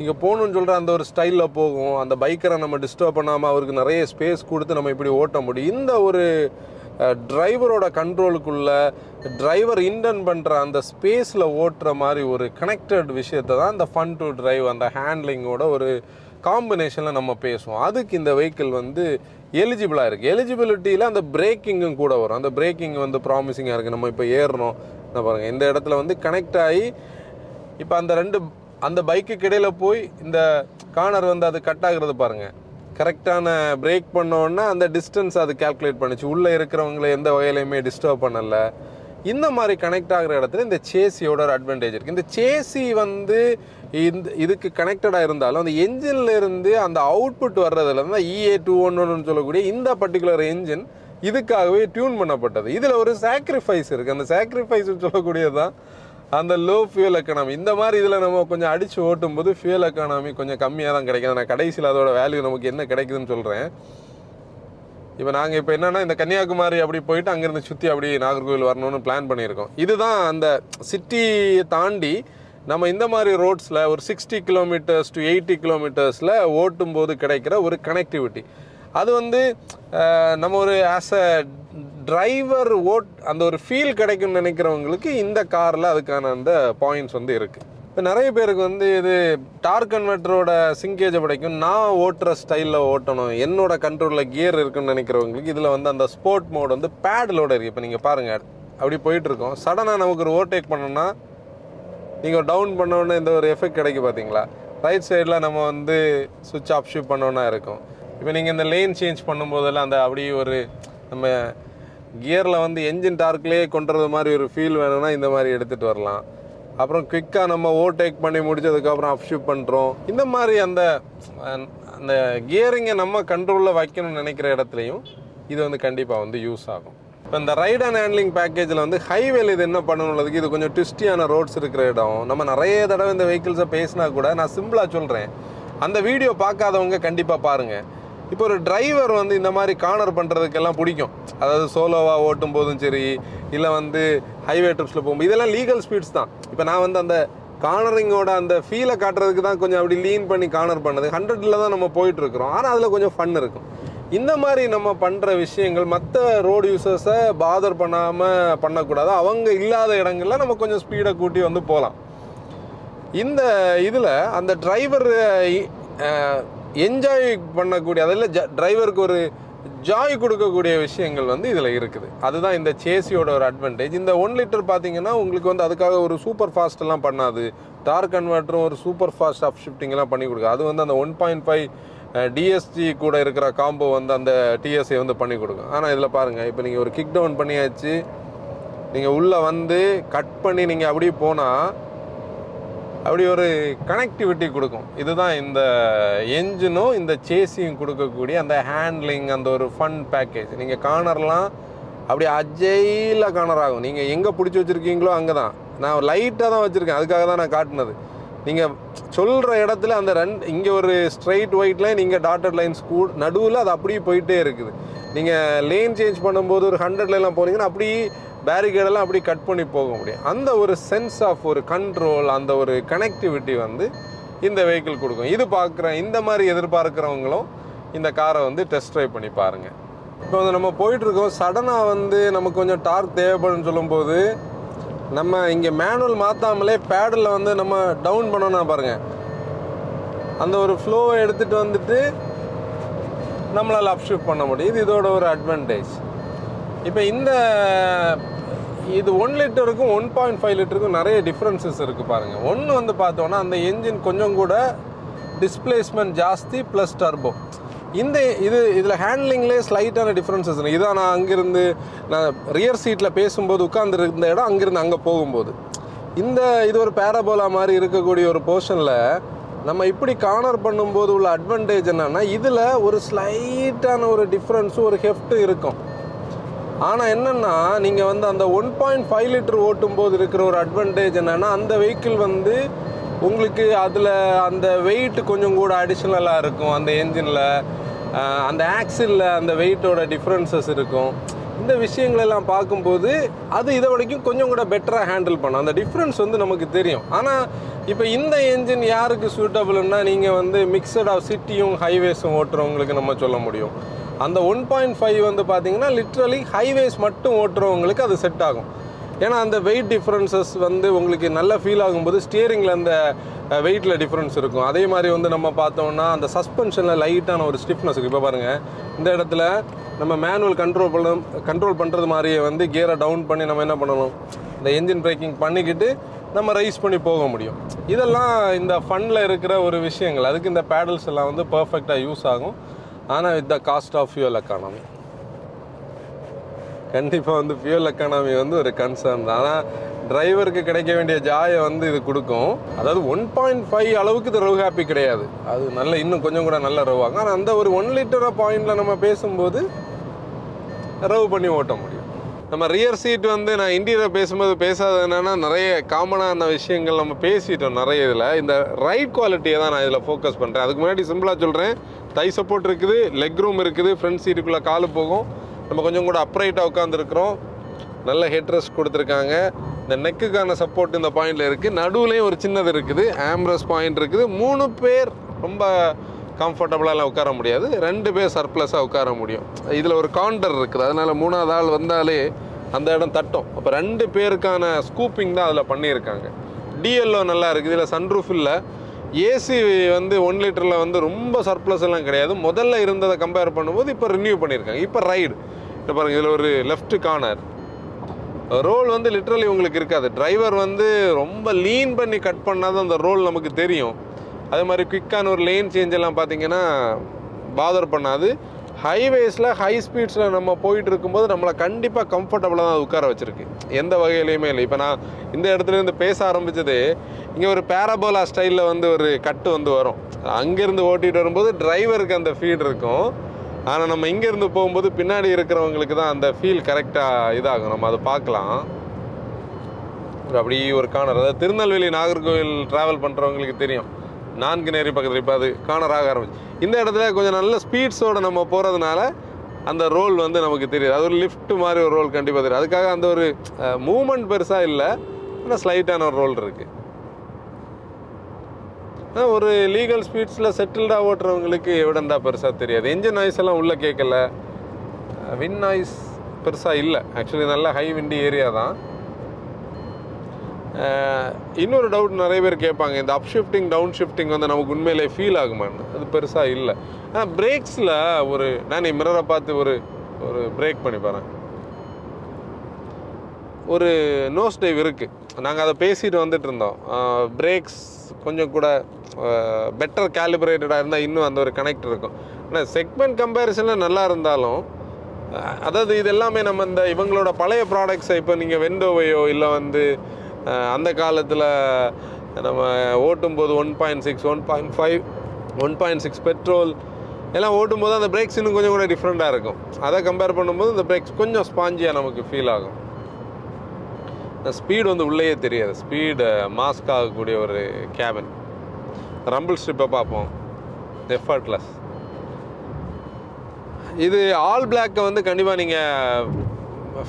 Speaker 1: இங்கே போகணுன்னு சொல்கிற அந்த ஒரு ஸ்டைலில் போகும். அந்த பைக்கரை நம்ம டிஸ்டர்ப் பண்ணாமல் அவருக்கு நிறைய ஸ்பேஸ் கொடுத்து நம்ம இப்படி ஓட்ட முடியும். இந்த ஒரு டிரைவரோட கண்ட்ரோலுக்குள்ள டிரைவர் இன்டன் பண்ணுற அந்த ஸ்பேஸில் ஓட்டுற மாதிரி ஒரு கனெக்டட் விஷயத்தை தான் இந்த ஃபன் டு டிரைவ், அந்த ஹேண்ட்லிங்கோட ஒரு காம்பினேஷனில் நம்ம பேசுவோம். அதுக்கு இந்த வெஹிக்கிள் வந்து எலிஜிபிளாக இருக்குது. எலிஜிபிலிட்டியில் அந்த பிரேக்கிங்கும் கூட வரும். அந்த பிரேக்கிங் வந்து ப்ராமிசிங்காக இருக்குது. நம்ம இப்போ ஏறணும், நான் பாருங்கள் இந்த இடத்துல வந்து கனெக்ட் ஆகி இப்போ அந்த பைக்குக்கு இடையில் போய் இந்த கார்னர் வந்து அது கட் ஆகுறது பாருங்கள். கரெக்டான பிரேக் பண்ணோன்னா அந்த டிஸ்டன்ஸ் அது கால்குலேட் பண்ணிச்சு, உள்ளே இருக்கிறவங்கள எந்த வகையிலையுமே டிஸ்டர்ப் பண்ணலை. இந்த மாதிரி கனெக்ட் ஆகிற இடத்துல இந்த சேசியோட ஒரு அட்வான்டேஜ் இருக்குது. இந்த சேசி வந்து இதுக்கு கனெக்டடாக இருந்தாலும் அந்த என்ஜினில் இருந்து அந்த அவுட்புட் வர்றதுல தான் EA211 சொல்லக்கூடிய இந்த பர்டிகுலர் என்ஜின் இதுக்காகவே டியூன் பண்ணப்பட்டது. இதில் ஒரு சாக்ரிஃபைஸ் இருக்குது. அந்த சாக்ரிஃபைஸ் சொல்லக்கூடியது தான் அந்த லோ ஃபியூல் எக்கானமி. இந்த மாதிரி இதில் நம்ம கொஞ்சம் அடித்து ஓட்டும்போது ஃபியூல் எக்கானமி கொஞ்சம் கம்மியாக தான் கிடைக்கும். நான் கடைசியில் அதோட வேல்யூ நமக்கு என்ன கிடைக்குதுன்னு சொல்கிறேன். இப்போ நாங்கள் இப்போ என்னென்னா இந்த கன்னியாகுமரி அப்படி போயிட்டு அங்கேருந்து சுற்றி அப்படி நாகர்கோவில் வரணும்னு பிளான் பண்ணியிருக்கோம். இதுதான் அந்த சிட்டியை தாண்டி நம்ம இந்த மாதிரி ரோட்ஸில் ஒரு 60 கிலோமீட்டர்ஸ் to 80 கிலோமீட்டர்ஸில் ஓட்டும்போது கிடைக்கிற ஒரு கனெக்டிவிட்டி. அது வந்து நம்ம ஒரு ஆஸ் அ டிரைவர் அந்த ஒரு ஃபீல் கிடைக்கும்னு நினைக்கிறவங்களுக்கு இந்த காரில் அதுக்கான அந்த பாயிண்ட்ஸ் வந்து இருக்குது. இப்போ நிறைய பேருக்கு வந்து இது டார்க் கன்வெர்ட்டரோட சிங்கேஜை படைக்கும், நான் ஓட்டுற ஸ்டைலில் ஓட்டணும், என்னோட கண்ட்ரோலில் கியர் இருக்குன்னு நினைக்கிறவங்களுக்கு இதில் வந்து அந்த ஸ்போர்ட் மோட் வந்து பேடலோட இருக்குது. இப்போ நீங்கள் பாருங்கள், அப்படி போயிட்டுருக்கோம். சடனாக நமக்கு ஒரு ஓவர்டேக் பண்ணோன்னா நீங்கள் டவுன் பண்ணோன்னே இந்த ஒரு எஃபெக்ட் கிடைக்கும் பார்த்தீங்களா. ரைட் சைடில் நம்ம வந்து சுவிட்ச் ஆஃப் ஷிஃப்ட் பண்ணோன்னா இருக்கும். இப்போ நீங்கள் இந்த லேன் சேஞ்ச் பண்ணும்போதெல்லாம் அந்த அப்படியே ஒரு நம்ம கியரில் வந்து என்ஜின் டார்க்லேயே கொண்டுறது மாதிரி ஒரு ஃபீல் வேணும்னா இந்த மாதிரி எடுத்துகிட்டு வரலாம். அப்புறம் குவிக்காக நம்ம ஓவர்டேக் பண்ணி முடிச்சதுக்கப்புறம் அப் ஷிஃப்ட் பண்ணுறோம். இந்த மாதிரி அந்த கியரிங்கை நம்ம கண்ட்ரோலில் வைக்கணும்னு நினைக்கிற இடத்துலையும் இது வந்து கண்டிப்பாக வந்து யூஸ் ஆகும். இப்போ இந்த ரைட் அண்ட் ஹேண்ட்லிங் பேக்கேஜில் வந்து ஹைவேல இது என்ன பண்ணணுன்றதுக்கு, இது கொஞ்சம் ட்விஸ்டியான ரோட்ஸ் இருக்கிற இடம். நம்ம நிறைய தடவை இந்த வெஹிக்கிள்ஸை பேசினா கூட நான் சிம்பிளாக சொல்கிறேன், அந்த வீடியோ பார்க்காதவங்க கண்டிப்பாக பாருங்கள். இப்போ ஒரு டிரைவர் வந்து இந்த மாதிரி கார்னர் பண்ணுறதுக்கெல்லாம் பிடிக்கும். அதாவது சோலோவாக ஓட்டும் போதும் சரி, இல்லை வந்து ஹைவே ட்ரிப்ஸில் போகும்போது இதெல்லாம் லீகல் ஸ்பீட்ஸ் தான். இப்போ நான் வந்து அந்த கார்னரிங்கோட அந்த ஃபீலை காட்டுறதுக்கு தான் கொஞ்சம் அப்படி லீன் பண்ணி கார்னர் பண்ணது. 100ல் தான் நம்ம போயிட்டுருக்குறோம், ஆனால் அதில் கொஞ்சம் ஃபன் இருக்கும். இந்த மாதிரி நம்ம பண்ணுற விஷயங்கள் மற்ற ரோடு யூசர்ஸை பாதர் பண்ணாமல் பண்ணக்கூடாது. அவங்க இல்லாத இடங்களில் நம்ம கொஞ்சம் ஸ்பீடை கூட்டி வந்து போகலாம். இந்த இதில் அந்த டிரைவர் என்ஜாய் பண்ணக்கூடிய, அதில் டிரைவருக்கு ஒரு ஜாய் கொடுக்கக்கூடிய விஷயங்கள் வந்து இதில் இருக்குது. அதுதான் இந்த சேசியோட ஒரு அட்வான்டேஜ். இந்த 1 லிட்டர் பார்த்தீங்கன்னா உங்களுக்கு வந்து அதுக்காக ஒரு சூப்பர் ஃபாஸ்ட்டெல்லாம் பண்ணாது. டார்க் கன்வெர்ட்டரும் ஒரு சூப்பர் ஃபாஸ்ட் அப் ஷிஃப்டிங்கெல்லாம் பண்ணி கொடுக்கும். அது வந்து அந்த 1.5 டிஎஸ்ஜி கூட இருக்கிற காம்போ வந்து அந்த டிஎஸ்ஐ வந்து பண்ணி கொடுக்கும். ஆனால் இதில் பாருங்கள், இப்போ நீங்கள் ஒரு கிக் டவுன் பண்ணியாச்சு, நீங்கள் உள்ளே வந்து கட் பண்ணி நீங்கள் அப்படியே போனால் அப்படி ஒரு கனெக்டிவிட்டி கொடுக்கும். இதுதான் இந்த என்ஜினும் இந்த சேசியும் கொடுக்கக்கூடிய அந்த ஹேண்ட்லிங், அந்த ஒரு ஃபன் பேக்கேஜ். நீங்கள் கார்னர்லாம் அப்படி அஜைலாக கார்னர் ஆகும். நீங்கள் எங்கே பிடிச்சி வச்சுருக்கீங்களோ அங்கே தான். நான் லைட்டாக தான் வச்சுருக்கேன், அதுக்காக தான் நான் காட்டினது. நீங்கள் சொல்கிற இடத்துல அந்த இங்கே ஒரு ஸ்ட்ரைட் ஒயிட் லைன், இங்கே டாட்டட் லைன்ஸ் நடுவில் அது அப்படியே போயிட்டே இருக்குது. நீங்கள் லேன் சேஞ்ச் பண்ணும்போது ஒரு 100லாம் போனீங்கன்னா அப்படியே பேரிகேடெல்லாம் அப்படி கட் பண்ணி போக முடியும். அந்த ஒரு சென்ஸ் ஆஃப் ஒரு கண்ட்ரோல், அந்த ஒரு கனெக்டிவிட்டி வந்து இந்த வெஹிக்கிள் கொடுக்கும். இது இந்த மாதிரி எதிர்பார்க்குறவங்களும் இந்த காரை வந்து டெஸ்ட் ட்ரைவ் பண்ணி பாருங்கள். இப்போ வந்து நம்ம போயிட்டுருக்கோம், சடனாக வந்து நமக்கு கொஞ்சம் டார்க் தேவைப்படுன்னு சொல்லும்போது நம்ம இங்கே மேனுவல் மாற்றாமலே பேடலில் வந்து நம்ம டவுன் பண்ணோன்னா பாருங்கள், அந்த ஒரு ஃப்ளோவை எடுத்துகிட்டு வந்துட்டு நம்மளால் அப் ஷிஃப்ட் பண்ண முடியும். இதோட ஒரு அட்வான்டேஜ். இப்போ இது 1 லிட்டருக்கும் 1.5 லிட்டருக்கும் நிறைய டிஃப்ரென்சஸ் இருக்குது பாருங்கள். ஒன்று வந்து பார்த்தோன்னா அந்த என்ஜின் கொஞ்சம் கூட டிஸ்பிளேஸ்மெண்ட் ஜாஸ்தி ப்ளஸ் டர்போ. இதில் ஹேண்ட்லிங்லேயே ஸ்லைட்டான டிஃப்ரென்சஸ் இருக்குது. இதான் நான் அங்கேருந்து நான் ரியர் சீட்டில் பேசும்போது உட்காந்துருந்த இடம் அங்கேருந்து அங்கே போகும்போது இது ஒரு பேரபோலா மாதிரி இருக்கக்கூடிய ஒரு போர்ஷனில் நம்ம இப்படி கார்னர் பண்ணும்போது உள்ள அட்வான்டேஜ் என்னென்னா, இதில் ஒரு ஸ்லைட்டான ஒரு டிஃப்ரென்ஸும் ஒரு ஹெஃப்ட்டு இருக்கும். ஆனால் என்னென்னா, நீங்கள் வந்து அந்த 1.5 லிட்டர் ஓட்டும்போது இருக்கிற ஒரு அட்வான்டேஜ் என்னென்னா, அந்த வெஹிக்கிள் வந்து உங்களுக்கு அதில் அந்த வெயிட் கொஞ்சம் கூட அடிஷ்னலாக இருக்கும். அந்த என்ஜினில் அந்த ஆக்சிலில் அந்த வெயிட்டோட டிஃப்ரென்சஸ் இருக்கும். இந்த விஷயங்களெல்லாம் பார்க்கும்போது அது இதை வரைக்கும் கொஞ்சம் கூட பெட்டராக ஹேண்டில் பண்ணும். அந்த டிஃப்ரென்ஸ் வந்து நமக்கு தெரியும். ஆனால் இப்போ இந்த என்ஜின் யாருக்கு சூட்டபிள்னா, நீங்கள் வந்து மிக்சடாக சிட்டியும் ஹைவேஸும் ஓட்டுறவங்களுக்கு நம்ம சொல்ல முடியும். அந்த 1.5 வந்து பார்த்தீங்கன்னா லிட்ரலி ஹைவேஸ் மட்டும் ஓட்டுறவங்களுக்கு அது செட் ஆகும். ஏன்னா அந்த வெயிட் டிஃப்ரென்சஸ் வந்து உங்களுக்கு நல்ல ஃபீல் ஆகும்போது ஸ்டியரிங்கில் அந்த வெயிட்டில் டிஃப்ரென்ஸ் இருக்கும். அதே மாதிரி வந்து நம்ம பார்த்தோம்னா அந்த சஸ்பென்ஷனில் லைட்டான ஒரு ஸ்டிஃப்னஸ் இருக்குது. இப்போ பாருங்கள், இந்த இடத்துல நம்ம மேனுவல் கண்ட்ரோல் பண்ணுறது மாதிரியே வந்து கியரை டவுன் பண்ணி நம்ம என்ன பண்ணணும், இந்த என்ஜின் பிரேக்கிங் பண்ணிக்கிட்டு நம்ம ரைஸ் பண்ணி போக முடியும். இதெல்லாம் இந்த ஃபன்னில் இருக்கிற ஒரு விஷயங்கள். அதுக்கு இந்த பேடல்ஸ் எல்லாம் வந்து பர்ஃபெக்டாக யூஸ் ஆகும். ஆனால் with the cost of fuel economy கண்டிப்பாக வந்து ஃபியூல் எக்கானமி வந்து ஒரு கன்சர்ன் தான். ஆனால் டிரைவருக்கு கிடைக்க வேண்டிய ஜாயை வந்து இது கொடுக்கும். அதாவது 1.5 அளவுக்கு இது ரவ் ஹாப்பி கிடையாது. அது நல்ல இன்னும் கொஞ்சம் கூட நல்ல ரவ்வாங்க. ஆனால் அந்த ஒரு 1 லிட்டர் பாயிண்டில் நம்ம பேசும்போது ரவ் பண்ணி ஓட்ட முடியும். நம்ம ரியர் சீட் வந்து நான் இன்டீரியர் பேசும்போது பேசாத என்னென்னா, நிறைய காமனான விஷயங்கள் நம்ம பேசிட்டோம் நிறைய. இதில் இந்த ரைட் குவாலிட்டியை தான் நான் இதில் ஃபோக்கஸ் பண்ணுறேன். அதுக்கு முன்னாடி சிம்பிளாக சொல்கிறேன், தை சப்போர்ட் இருக்குது, லெக் ரூம் இருக்குது, ஃப்ரண்ட் சீட்டுக்குள்ளே காலு போகும், நம்ம கொஞ்சம் கூட அப்ரைட்டாக உட்காந்துருக்குறோம், நல்ல ஹெட் ரெஸ்ட் கொடுத்துருக்காங்க. இந்த நெக்குக்கான சப்போர்ட் இந்த பாயிண்டில் இருக்குது, நடுவுலேயும் ஒரு சின்னது இருக்குது, ஆம்ரஸ் பாயிண்ட் இருக்குது. 3 பேர் ரொம்ப கம்ஃபர்டபுளாக உட்கார முடியாது, 2 பேர் சர்ப்ளஸாக உட்கார முடியும். இதில் ஒரு கவுண்டர் இருக்குது, அதனால் 3ஆவது ஆள் வந்தாலே அந்த இடம் தட்டும். அப்போ 2 பேருக்கான ஸ்கூப்பிங் தான் அதில் பண்ணியிருக்காங்க. டிஎல்ஓ நல்லா இருக்குது, இதில் சன்ரூஃப் இல்லை. ஏசி வந்து 1 லிட்டரில் வந்து ரொம்ப சர்ப்ளஸ் எல்லாம் கிடையாது. முதல்ல இருந்ததை கம்பேர் பண்ணும்போது இப்போ ரினியூ பண்ணியிருக்காங்க. இப்போ ரைடு இப்போ பாருங்கள், இதில் ஒரு லெஃப்ட் கார்னர் ரோல் வந்து லிட்ரலி உங்களுக்கு இருக்காது. டிரைவர் வந்து ரொம்ப லீன் பண்ணி கட் பண்ணாதான் அந்த ரோல் நமக்கு தெரியும். அதே மாதிரி குயிக்கான ஒரு லேன் சேஞ்ச் எல்லாம் பார்த்தீங்கன்னா பாதர் பண்ணாது. ஹைவேஸில் ஹை ஸ்பீட்ஸில் நம்ம போயிட்டு இருக்கும்போது நம்மளை கண்டிப்பாக கம்ஃபர்டபுளாக தான் உட்கார வச்சுருக்கு, எந்த வகையிலையுமே இல்லை. இப்போ நான் இந்த இடத்துலேருந்து பேச ஆரம்பித்தது, இங்கே ஒரு பேராபோலா ஸ்டைலில் வந்து ஒரு கட்டு வந்து வரும். அங்கேருந்து ஓட்டிகிட்டு வரும்போது டிரைவருக்கு அந்த ஃபீல் இருக்கும். ஆனால் நம்ம இங்கேருந்து போகும்போது பின்னாடி இருக்கிறவங்களுக்கு தான் அந்த ஃபீல் கரெக்டாக இதாகும். நம்ம அதை பார்க்கலாம். அப்படி ஒரு கார்னர், அதாவது திருநெல்வேலி நாகர்கோவில் ட்ராவல் பண்ணுறவங்களுக்கு தெரியும், 4 நேரி பக்கத்தில் இப்போ அது கார்னராக ஆரம்பிச்சு. இந்த இடத்துல கொஞ்சம் நல்ல ஸ்பீட்ஸோடு நம்ம போகிறதுனால அந்த ரோல் வந்து நமக்கு தெரியுது. அது ஒரு லிஃப்ட் மாதிரி ஒரு ரோல் கண்டிப்பாக தெரியும். அதுக்காக அந்த ஒரு மூமெண்ட் பெருசாக இல்லை, ஆனால் ஸ்லைட்டான ஒரு ரோல் இருக்குது. ஒரு லீகல் ஸ்பீட்ஸில் செட்டில்டாக ஓட்டுறவங்களுக்கு எவிடண்டாக பெருசாக தெரியாது. என்ஜின் நாய்ஸ் எல்லாம் உள்ளே கேட்கல, வின் நாய்ஸ் பெருசாக இல்லை. ஆக்சுவலி நல்ல ஹை விண்டி ஏரியா தான். இன்னொரு டவுட் நிறைய பேர் கேட்பாங்க, இந்த அப் ஷிஃப்டிங் டவுன் ஷிஃப்டிங் வந்து நமக்கு உண்மையிலே ஃபீல் ஆகுமான்னு. அது பெருசாக இல்லை. ஆனால் பிரேக்ஸில் ஒரு நான் மிரரை பார்த்து ஒரு பிரேக் பண்ணி பாருங்க, ஒரு நோஸ் டைவ் இருக்குது. நாங்கள் அதை பேசிட்டு வந்துட்டு இருந்தோம். பிரேக்ஸ் கொஞ்சம் கூட பெட்டர் கேலிப்ரேட்டடாக இருந்தால் இன்னும் அந்த ஒரு கனெக்ட் இருக்கும். ஆனால் செக்மெண்ட் கம்பேரிசனில் நல்லா இருந்தாலும், அதாவது இது எல்லாமே நம்ம இந்த இவங்களோட பழைய ப்ராடக்ட்ஸை இப்போ நீங்கள் வெண்டோவையோ இல்லை வந்து அந்த காலத்தில் நம்ம ஓட்டும்போது 1.6, 1.5, 1.6 பெட்ரோல் எல்லாம் ஓட்டும்போது அந்த பிரேக்ஸ் இன்னும் கொஞ்சம் கூட டிஃப்ரெண்ட்டாக இருக்கும். அதை கம்பேர் பண்ணும்போது இந்த பிரேக்ஸ் கொஞ்சம் ஸ்பாஞ்சியாக நமக்கு ஃபீல் ஆகும். ஸ்பீடு வந்து உள்ளேயே தெரியாது, ஸ்பீடு மாஸ்க் ஆகக்கூடிய ஒரு கேபின். ரம்பிள் ஸ்ட்ரிப்பை பார்ப்போம், எஃபர்ட்லெஸ். இது ஆல் பிளாக்கை வந்து கண்டிப்பாக நீங்கள்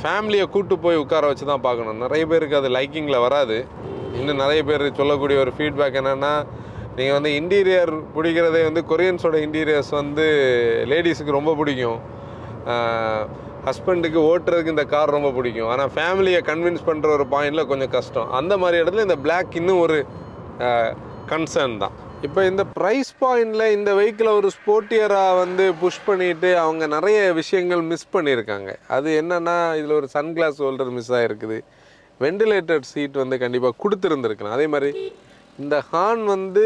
Speaker 1: ஃபேமிலியை கூப்பிட்டு போய் உட்கார வச்சு தான் பார்க்கணும். நிறைய பேருக்கு அது லைக்கிங்கில் வராது. இன்னும் நிறைய பேர் சொல்லக்கூடிய ஒரு ஃபீட்பேக் என்னென்னா, நீங்கள் வந்து இன்டீரியர் பிடிக்கிறதே வந்து கொரியன்ஸோட இன்டீரியர்ஸ் வந்து லேடிஸுக்கு ரொம்ப பிடிக்கும், ஹஸ்பண்டுக்கு ஓட்டுறதுக்கு இந்த கார் ரொம்ப பிடிக்கும், ஆனால் ஃபேமிலியை கன்வின்ஸ் பண்ணுற ஒரு பாயிண்டில் கொஞ்சம் கஷ்டம். அந்த மாதிரி இடத்துல இந்த பிளாக் இன்னும் ஒரு கன்சர்ன் தான். இப்போ இந்த ப்ரைஸ் பாயிண்டில் இந்த வெஹிக்கிளை ஒரு ஸ்போர்ட்டியராக வந்து புஷ் பண்ணிவிட்டு அவங்க நிறைய விஷயங்கள் மிஸ் பண்ணியிருக்காங்க. அது என்னென்னா, இதில் ஒரு சன்கிளாஸ் ஹோல்டர் மிஸ் ஆகிருக்குது, வெண்டிலேட்டட் சீட் வந்து கண்டிப்பாக கொடுத்துருந்துருக்கலாம். அதே மாதிரி இந்த ஹார்ன் வந்து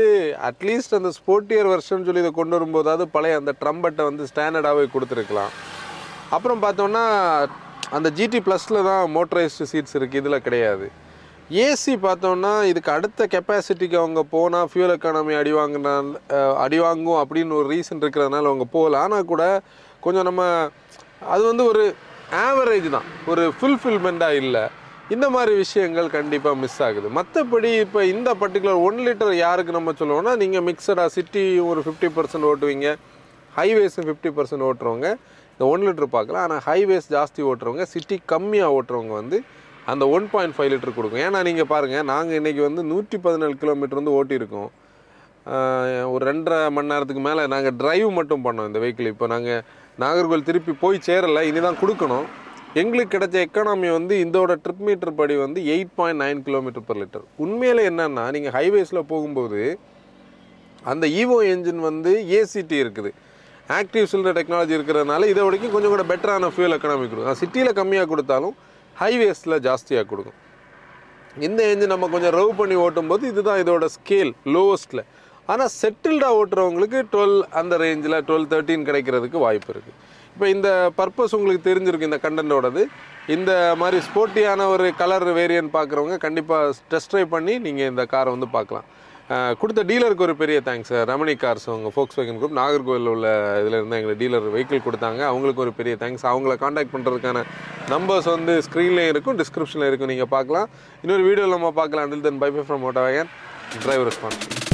Speaker 1: அட்லீஸ்ட் அந்த ஸ்போர்ட்டியர் வெர்ஷன் சொல்லி இதை கொண்டு வரும்போதாவது பழைய அந்த ட்ரம்பட்டை வந்து ஸ்டாண்டர்டாகவே கொடுத்துருக்கலாம். அப்புறம் பார்த்தோன்னா அந்த ஜிடி ப்ளஸில் தான் மோட்டரைஸ்டு சீட்ஸ் இருக்குது, இதில் கிடையாது. ஏசி பார்த்தோன்னா இதுக்கு அடுத்த கெப்பாசிட்டிக்கு அவங்க போனால் ஃபியூல் எக்கானமி அடிவாங்கும் அப்படின்னு ஒரு ரீசன் இருக்கிறதுனால அவங்க போகல. ஆனால் கூட கொஞ்சம் நம்ம அது வந்து ஒரு ஆவரேஜ் தான், ஒரு ஃபுல்ஃபில்மெண்ட்டாக இல்லை. இந்த மாதிரி விஷயங்கள் கண்டிப்பாக மிஸ் ஆகுது. மற்றபடி இப்போ இந்த பர்டிகுலர் 1 லிட்டர் யாருக்கு நம்ம சொல்லுவோம்னா, நீங்கள் மிக்சடாக சிட்டி ஒரு 50% ஓட்டுவீங்க, ஹைவேஸும் 50% ஓட்டுறவங்க இந்த 1 லிட்டர் பார்க்கலாம். ஆனால் ஹைவேஸ் ஜாஸ்தி ஓட்டுறவங்க, சிட்டி கம்மியாக ஓட்டுறவங்க வந்து அந்த 1.5 லிட்டர் கொடுக்கும். ஏன்னா நீங்கள் பாருங்கள், நாங்கள் இன்றைக்கி வந்து 117 கிலோமீட்டர் வந்து ஓட்டியிருக்கோம். ஒரு 2.5 மணி நேரத்துக்கு மேலே நாங்கள் ட்ரைவ் மட்டும் பண்ணோம் இந்த வெஹிக்கிள். இப்போ நாங்கள் நாகர்கோவில் திருப்பி போய் சேரலை, இனி தான் கொடுக்கணும். எங்களுக்கு கிடைச்ச எக்கானமி வந்து இதோட ட்ரிப் மீட்டர் படி வந்து 8.9 கிலோமீட்டர் பர் லிட்டர். உண்மையிலே என்னென்னா, நீங்கள் ஹைவேஸில் போகும்போது அந்த ஈவோ என்ஜின் வந்து ஏசிடி இருக்குது, ஆக்டிவ் சிலிண்டர் டெக்னாலஜி இருக்கிறதுனால இதை வரைக்கும் கொஞ்சம் கூட பெட்டரான ஃபியூல் எக்கானமி கொடுக்கும். சிட்டியில் கம்மியாக கொடுத்தாலும் ஹைவேஸில் ஜாஸ்தியாக கொடுக்கும். இந்த என்ஜின் நம்ம கொஞ்சம் ரவ் பண்ணி ஓட்டும்போது இதுதான் இதோட ஸ்கேல் லோவஸ்ட்டில். ஆனால் செட்டில்டாக ஓட்டுறவங்களுக்கு 12 அந்த ரேஞ்சில் 12-13 கிடைக்கிறதுக்கு வாய்ப்பு இருக்குது. இப்போ இந்த பர்பஸ் உங்களுக்கு தெரிஞ்சிருக்கு இந்த கண்டென்ட்டோடது. இந்த மாதிரி ஸ்போர்ட்டியான ஒரு கலர் வேரியன்ட் பார்க்குறவங்க கண்டிப்பாக டெஸ்ட் ட்ரைவ் பண்ணி நீங்கள் இந்த காரை வந்து பார்க்கலாம். கொடுத்த டீலருக்கு ஒரு பெரிய தேங்க்ஸ். ரமணி கார்ஸ் அவங்க Volkswagen குரூப் நாகர்கோவிலில் உள்ள இதில் இருந்து எங்களுக்கு டீலர் வெஹிக்கிள் கொடுத்தாங்க, அவங்களுக்கு ஒரு பெரிய தேங்க்ஸ். அவங்கள காண்டாக்ட் பண்ணுறதுக்கான நம்பர்ஸ் வந்து ஸ்க்ரீன்லேயும் இருக்கும், டிஸ்கிரிப்ஷனில் இருக்கும், நீங்கள் பார்க்கலாம். இன்னொரு வீடியோவில் நம்ம பார்க்கலாம். Until then, bye bye from Motor Wagon. Drive responsible.